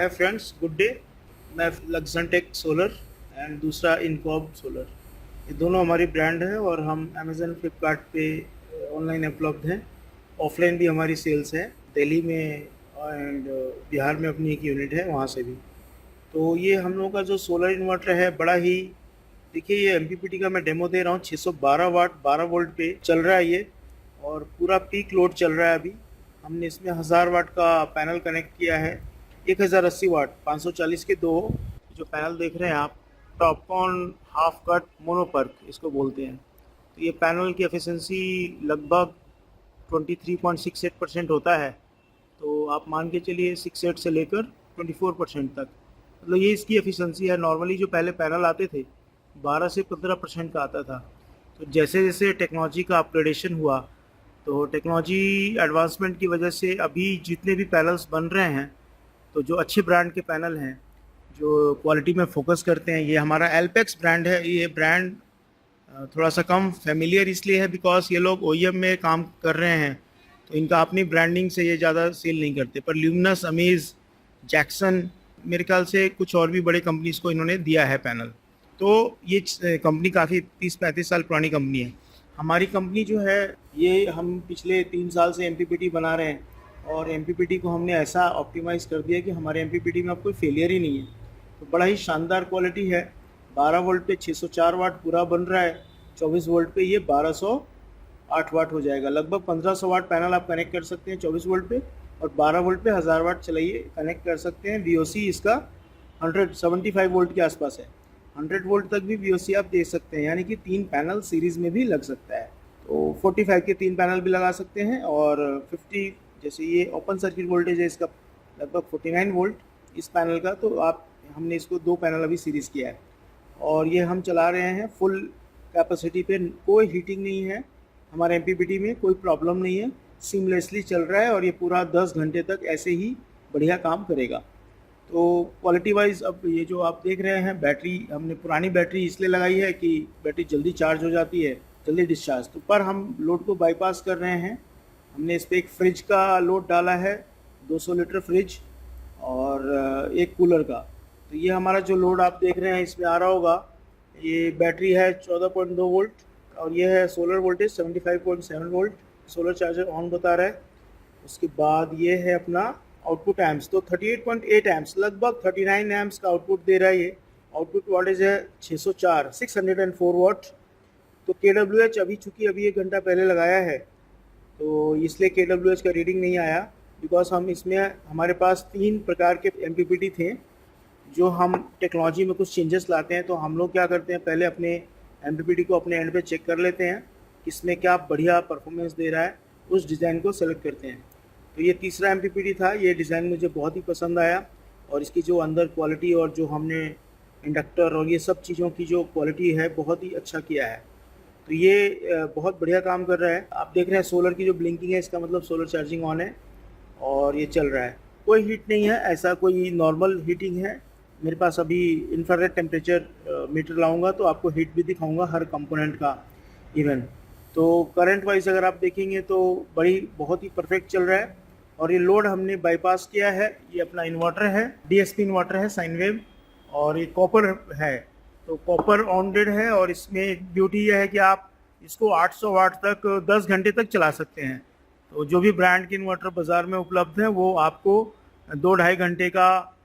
है friends, good day. मैं लक्सनटेक solar and दूसरा इनकॉब सोलर, ये दोनों हमारी ब्रांड है और हम अमेज़न फ्लिपकार्ट पे ऑनलाइन उपलब्ध हैं। ऑफलाइन भी हमारी सेल्स है दिल्ली में एंड बिहार में अपनी एक यूनिट है वहाँ से भी। तो ये हम लोगों का जो सोलर इन्वर्टर है बड़ा ही, देखिए ये एमपीपीटी का मैं डेमो दे रहा हूँ। 612 वाट 12 वोल्ट पे चल रहा है ये, और पूरा पीक लोड चल रहा है अभी। हमने इसमें 1000 वाट का पैनल कनेक्ट किया है। 1080 वाट 540 के दो जो पैनल देख रहे हैं आप, टॉपकॉन हाफ कट मोनोपर्क इसको बोलते हैं। तो ये पैनल की एफिशिएंसी लगभग 23.68% होता है। तो आप मान के चलिए 68 से लेकर 24% तक, मतलब ये इसकी एफिशिएंसी है। नॉर्मली जो पहले पैनल आते थे 12 से 15% का आता था। तो जैसे जैसे टेक्नोलॉजी का अपग्रेडेशन हुआ, तो टेक्नोलॉजी एडवांसमेंट की वजह से अभी जितने भी पैनल्स बन रहे हैं, तो जो अच्छे ब्रांड के पैनल हैं जो क्वालिटी में फोकस करते हैं, ये हमारा एल्पेक्स ब्रांड है। ये ब्रांड थोड़ा सा कम फेमिलियर इसलिए है बिकॉज ये लोग ओईएम में काम कर रहे हैं, तो इनका अपनी ब्रांडिंग से ये ज़्यादा सेल नहीं करते। पर ल्यूमिनस, अमेज, जैक्सन, मेरे ख्याल से कुछ और भी बड़े कंपनीज को इन्होंने दिया है पैनल। तो ये कंपनी काफ़ी 30-35 साल पुरानी कंपनी है। हमारी कंपनी जो है ये हम पिछले 3 साल से एमपीपीटी बना रहे हैं, और एमपीपीटी को हमने ऐसा ऑप्टिमाइज़ कर दिया कि हमारे एमपीपीटी में अब कोई फेलियर ही नहीं है। तो बड़ा ही शानदार क्वालिटी है। 12 वोल्ट पे 604 वाट पूरा बन रहा है, 24 वोल्ट पे ये 1208 वाट हो जाएगा। लगभग 1500 वाट पैनल आप कनेक्ट कर सकते हैं 24 वोल्ट पे, और 12 वोल्ट पे 1000 वाट चलाइए कनेक्ट कर सकते हैं। वीओसी इसका 175 वोल्ट के आसपास है। 100 वोल्ट तक भी वीओसी आप दे सकते हैं, यानी कि 3 पैनल सीरीज़ में भी लग सकता है। तो 45 के 3 पैनल भी लगा सकते हैं, और 50 जैसे ये ओपन सर्किट वोल्टेज है इसका लगभग 49 वोल्ट इस पैनल का। तो आप हमने इसको 2 पैनल अभी सीरीज़ किया है, और ये हम चला रहे हैं फुल कैपेसिटी पे। कोई हीटिंग नहीं है हमारे एमपीपीटी में, कोई प्रॉब्लम नहीं है, सीमलेसली चल रहा है, और ये पूरा 10 घंटे तक ऐसे ही बढ़िया काम करेगा। तो क्वालिटी वाइज अब ये जो आप देख रहे हैं, बैटरी हमने पुरानी बैटरी इसलिए लगाई है कि बैटरी जल्दी चार्ज हो जाती है, जल्दी डिस्चार्ज। तो पर हम लोड को बाईपास कर रहे हैं। हमने इस पर एक फ्रिज का लोड डाला है, 200 लीटर फ्रिज, और एक कूलर का। तो ये हमारा जो लोड आप देख रहे हैं इसमें आ रहा होगा, ये बैटरी है 14.2 वोल्ट, और ये है solar voltage 75.7 volt. Solar charger on बता रहा है। उसके बाद ये है अपना आउटपुट एम्प्स, तो 38.8 एम्प्स, लगभग 39 एम्प्स का आउटपुट दे रहा है ये। आउटपुट वोल्टेज है 604 वाट। तो KWH अभी चूँकि अभी 1 घंटा पहले लगाया है, तो इसलिए KWH का रीडिंग नहीं आया, बिकॉज हम इसमें हमारे पास 3 प्रकार के एमपीपीटी थे। जो हम टेक्नोलॉजी में कुछ चेंजेस लाते हैं, तो हम लोग क्या करते हैं, पहले अपने एमपीपीटी को अपने एंड पे चेक कर लेते हैं किसमें क्या बढ़िया परफॉर्मेंस दे रहा है, उस डिज़ाइन को सेलेक्ट करते हैं। तो ये तीसरा एमपीपीटी था, ये डिज़ाइन मुझे बहुत ही पसंद आया, और इसकी जो अंदर क्वालिटी और जो हमने इंडक्टर और ये सब चीज़ों की जो क्वालिटी है बहुत ही अच्छा किया है। तो ये बहुत बढ़िया काम कर रहा है। आप देख रहे हैं सोलर की जो ब्लिंकिंग है, इसका मतलब सोलर चार्जिंग ऑन है, और ये चल रहा है। कोई हीट नहीं है, ऐसा कोई नॉर्मल हीटिंग है। मेरे पास अभी इंफ्रारेड टेम्परेचर मीटर लाऊंगा तो आपको हीट भी दिखाऊंगा हर कंपोनेंट का इवन। तो करंट वाइज अगर आप देखेंगे तो बहुत ही परफेक्ट चल रहा है। और ये लोड हमने बाईपास किया है। ये अपना इन्वर्टर है, डीएसपी इन्वर्टर है, साइन वेव, और ये कॉपर है। तो कॉपर ऑनडेड है, और इसमें एक ब्यूटी यह है कि आप इसको 800 वाट तक 10 घंटे तक चला सकते हैं। तो जो भी ब्रांड के इन्वर्टर बाज़ार में उपलब्ध हैं वो आपको 2-2.5 घंटे का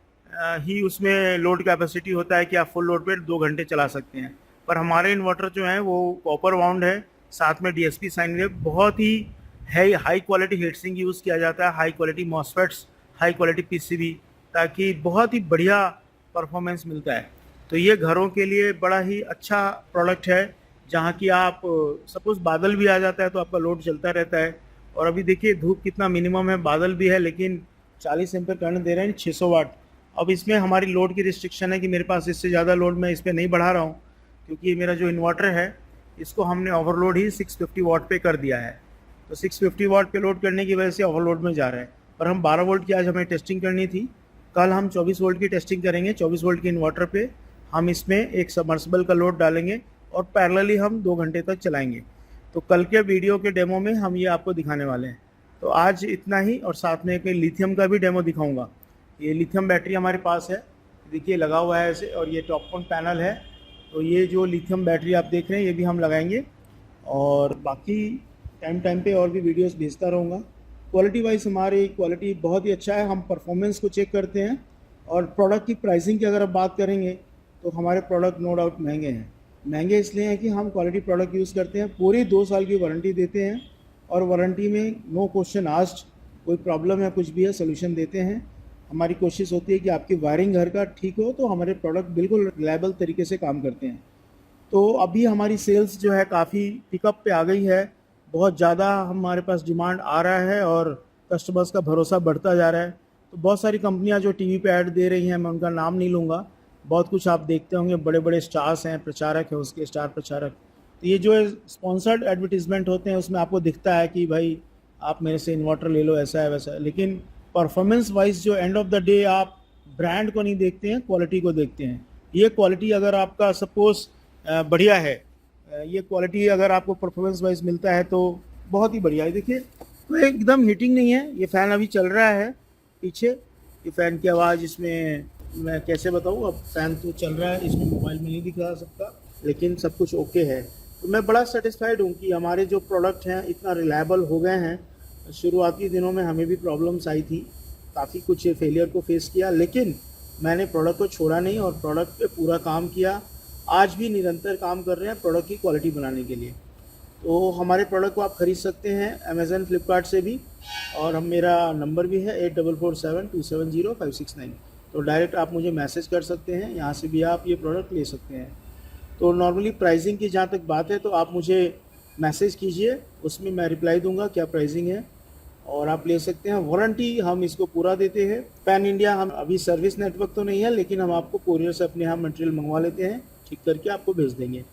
ही उसमें लोड कैपेसिटी होता है कि आप फुल लोड पे 2 घंटे चला सकते हैं। पर हमारे इन्वर्टर जो हैं वो कॉपर वाउंड है, साथ में डीएसपी साइन वेव, बहुत ही है high quality heat sink use किया जाता है, high quality MOSFETs, high quality PCB, ताकि बहुत ही बढ़िया परफॉर्मेंस मिलता है। तो ये घरों के लिए बड़ा ही अच्छा प्रोडक्ट है, जहाँ की आप सपोज़ बादल भी आ जाता है तो आपका लोड चलता रहता है। और अभी देखिए धूप कितना मिनिमम है, बादल भी है, लेकिन 40 एम्पीयर करंट दे रहे हैं, 600 वाट। अब इसमें हमारी लोड की रिस्ट्रिक्शन है कि मेरे पास इससे ज़्यादा लोड मैं इस पर नहीं बढ़ा रहा हूँ, क्योंकि ये मेरा जो इन्वर्टर है इसको हमने ओवरलोड ही 650 वाट पे कर दिया है। तो 650 वाट पे लोड करने की वजह से ओवरलोड में जा रहा है। पर हम 12 वोल्ट की आज हमें टेस्टिंग करनी थी, कल हम 24 वोल्ट की टेस्टिंग करेंगे। 24 वोल्ट के इन्वर्टर पे हम इसमें एक सबमर्सिबल का लोड डालेंगे, और पैरेलली हम 2 घंटे तक चलाएँगे। तो कल के वीडियो के डेमो में हम ये आपको दिखाने वाले हैं। तो आज इतना ही, और साथ में एक लिथियम का भी डेमो दिखाऊंगा। ये लिथियम बैटरी हमारे पास है, देखिए लगा हुआ है ऐसे, और ये टॉप ऑन पैनल है। तो ये जो लिथियम बैटरी आप देख रहे हैं ये भी हम लगाएंगे, और बाकी टाइम टाइम पे और भी वीडियोस भेजता रहूँगा। क्वालिटी वाइज हमारी क्वालिटी बहुत ही अच्छा है, हम परफॉर्मेंस को चेक करते हैं। और प्रोडक्ट की प्राइसिंग की अगर आप बात करेंगे तो हमारे प्रोडक्ट नो डाउट महंगे हैं। महंगे इसलिए हैं कि हम क्वालिटी प्रोडक्ट यूज़ करते हैं, पूरी 2 साल की वारंटी देते हैं, और वारंटी में नो क्वेश्चन आस्क्ड, कोई प्रॉब्लम है कुछ भी है सोल्यूशन देते हैं। हमारी कोशिश होती है कि आपकी वायरिंग घर का ठीक हो, तो हमारे प्रोडक्ट बिल्कुल रिलायबल तरीके से काम करते हैं। तो अभी हमारी सेल्स जो है काफ़ी पिकअप पे आ गई है, बहुत ज़्यादा हमारे पास डिमांड आ रहा है और कस्टमर्स का भरोसा बढ़ता जा रहा है। तो बहुत सारी कंपनियां जो टीवी पे ऐड दे रही हैं, मैं उनका नाम नहीं लूँगा, बहुत कुछ आप देखते होंगे, बड़े बड़े स्टार्स हैं, प्रचारक हैं, उसके स्टार प्रचारक। तो ये जो स्पॉन्सर्ड एडवर्टीजमेंट होते हैं उसमें आपको दिखता है कि भाई आप मेरे से इन्वर्टर ले लो, ऐसा है वैसा है, लेकिन परफॉर्मेंस वाइज जो एंड ऑफ द डे आप ब्रांड को नहीं देखते हैं, क्वालिटी को देखते हैं। ये क्वालिटी अगर आपका सपोज बढ़िया है, ये क्वालिटी अगर आपको परफॉर्मेंस वाइज मिलता है तो बहुत ही बढ़िया है। देखिए तो एकदम हीटिंग नहीं है, ये फ़ैन अभी चल रहा है पीछे, ये फ़ैन की आवाज़ इसमें मैं कैसे बताऊँ, अब फ़ैन तो चल रहा है, इसमें मोबाइल में नहीं दिखा सकता, लेकिन सब कुछ ओके है। तो मैं बड़ा सेटिस्फाइड हूँ कि हमारे जो प्रोडक्ट हैं इतना रिलायबल हो गए हैं। शुरुआती दिनों में हमें भी प्रॉब्लम्स आई थी, काफ़ी कुछ फेलियर को फेस किया, लेकिन मैंने प्रोडक्ट को छोड़ा नहीं और प्रोडक्ट पे पूरा काम किया। आज भी निरंतर काम कर रहे हैं प्रोडक्ट की क्वालिटी बनाने के लिए। तो हमारे प्रोडक्ट को आप ख़रीद सकते हैं अमेज़न, फ्लिपकार्ट से भी, और हम मेरा नंबर भी है 8447270569। तो डायरेक्ट आप मुझे मैसेज कर सकते हैं, यहाँ से भी आप ये प्रोडक्ट ले सकते हैं। तो नॉर्मली प्राइसिंग की जहाँ तक बात है तो आप मुझे मैसेज कीजिए, उसमें मैं रिप्लाई दूंगा क्या प्राइसिंग है, और आप ले सकते हैं। वारंटी हम इसको पूरा देते हैं। पैन इंडिया हम अभी सर्विस नेटवर्क तो नहीं है, लेकिन हम आपको कोरियर से अपने यहाँ मटेरियल मंगवा लेते हैं, ठीक करके आपको भेज देंगे।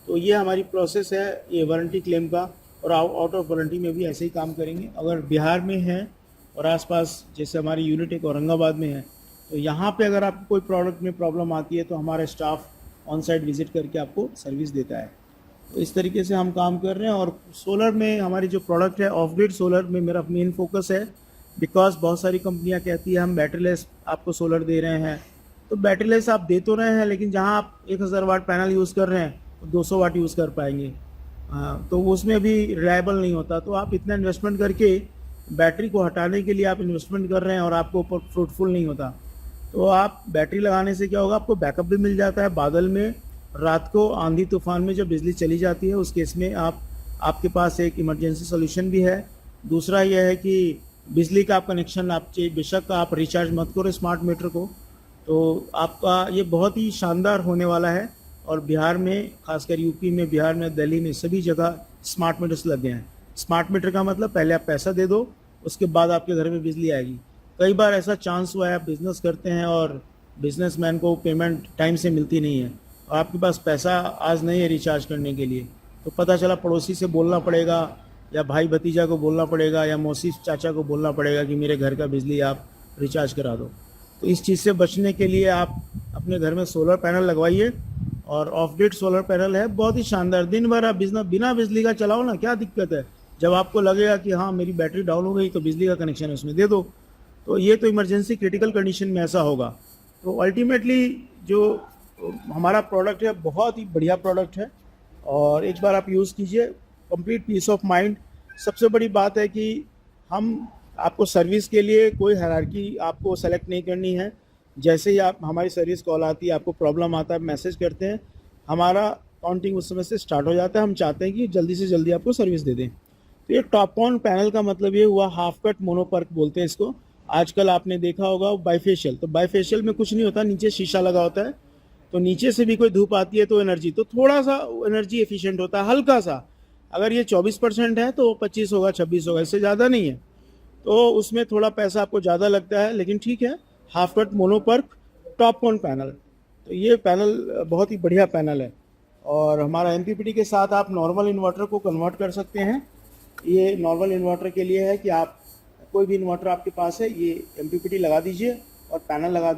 तो ये हमारी प्रोसेस है ये वारंटी क्लेम का, और आउट ऑफ वारंटी में भी ऐसे ही काम करेंगे। अगर बिहार में है और आसपास, जैसे हमारी यूनिट एक औरंगाबाद में है, तो यहाँ पे अगर आपको कोई प्रोडक्ट में प्रॉब्लम आती है तो हमारा स्टाफ ऑन साइट विज़िट करके आपको सर्विस देता है। तो इस तरीके से हम काम कर रहे हैं। और सोलर में हमारी जो प्रोडक्ट है, ऑफ ग्रिड सोलर में मेरा मेन फोकस है, बिकॉज बहुत सारी कंपनियां कहती है हम बैटरीलेस आपको सोलर दे रहे हैं। तो बैटरीलेस आप दे तो रहे हैं, लेकिन जहां आप 1000 वाट पैनल यूज़ कर रहे हैं तो 200 वाट यूज़ कर पाएंगे, तो उसमें भी रिलायबल नहीं होता। तो आप इतना इन्वेस्टमेंट करके बैटरी को हटाने के लिए आप इन्वेस्टमेंट कर रहे हैं और आपको ऊपर फ्रूटफुल नहीं होता। तो आप बैटरी लगाने से क्या होगा, आपको बैकअप भी मिल जाता है। बादल में, रात को आंधी तूफान में जब बिजली चली जाती है उस केस में आपके पास एक इमरजेंसी सोल्यूशन भी है। दूसरा यह है कि बिजली का आप कनेक्शन आप बेशक आप रिचार्ज मत करो स्मार्ट मीटर को, तो आपका ये बहुत ही शानदार होने वाला है। और बिहार में, खासकर यूपी में, बिहार में, दिल्ली में सभी जगह स्मार्ट मीटर्स लग गए हैं। स्मार्ट मीटर का मतलब पहले आप पैसा दे दो, उसके बाद आपके घर में बिजली आएगी। कई बार ऐसा चांस हुआ है, आप बिज़नेस करते हैं और बिजनेसमैन को पेमेंट टाइम से मिलती नहीं है, और आपके पास पैसा आज नहीं है रिचार्ज करने के लिए, तो पता चला पड़ोसी से बोलना पड़ेगा, या भाई भतीजा को बोलना पड़ेगा, या मौसी चाचा को बोलना पड़ेगा कि मेरे घर का बिजली आप रिचार्ज करा दो। तो इस चीज़ से बचने के लिए आप अपने घर में सोलर पैनल लगवाइए, और ऑफ ग्रिड सोलर पैनल है, बहुत ही शानदार। दिन भर आप बिना बिजली का चलाओ ना, क्या दिक्कत है। जब आपको लगेगा कि हाँ मेरी बैटरी डाउन हो गई तो बिजली का कनेक्शन उसमें दे दो। तो ये तो इमरजेंसी क्रिटिकल कंडीशन में ऐसा होगा। तो अल्टीमेटली जो हमारा प्रोडक्ट है बहुत ही बढ़िया प्रोडक्ट है, और एक बार आप यूज़ कीजिए, कंप्लीट पीस ऑफ माइंड। सबसे बड़ी बात है कि हम आपको सर्विस के लिए कोई हायरार्की आपको सेलेक्ट नहीं करनी है। जैसे ही आप हमारी सर्विस कॉल आती है, आपको प्रॉब्लम आता है, मैसेज करते हैं, हमारा काउंटिंग उस समय से स्टार्ट हो जाता है। हम चाहते हैं कि जल्दी से जल्दी आपको सर्विस दे दें। तो ये टॉप ऑन पैनल का मतलब ये हुआ, हाफ कट मोनोपर्क बोलते हैं इसको। आजकल आपने देखा होगा बाईफेशियल, तो बाईफेशियल में कुछ नहीं होता, नीचे शीशा लगा होता है, तो नीचे से भी कोई धूप आती है तो एनर्जी, तो थोड़ा सा एनर्जी एफिशिएंट होता है, हल्का सा। अगर ये 24% है तो 25 होगा, 26 होगा, इससे ज़्यादा नहीं है। तो उसमें थोड़ा पैसा आपको ज़्यादा लगता है, लेकिन ठीक है। Half cut mono PERC top on panel, तो ये पैनल बहुत ही बढ़िया पैनल है। और हमारा एमपीपीटी के साथ आप नॉर्मल इन्वर्टर को कन्वर्ट कर सकते हैं। ये नॉर्मल इन्वर्टर के लिए है कि आप कोई भी इन्वर्टर आपके पास है, ये एमपीपीटी लगा दीजिए और पैनल लगा दीजिए।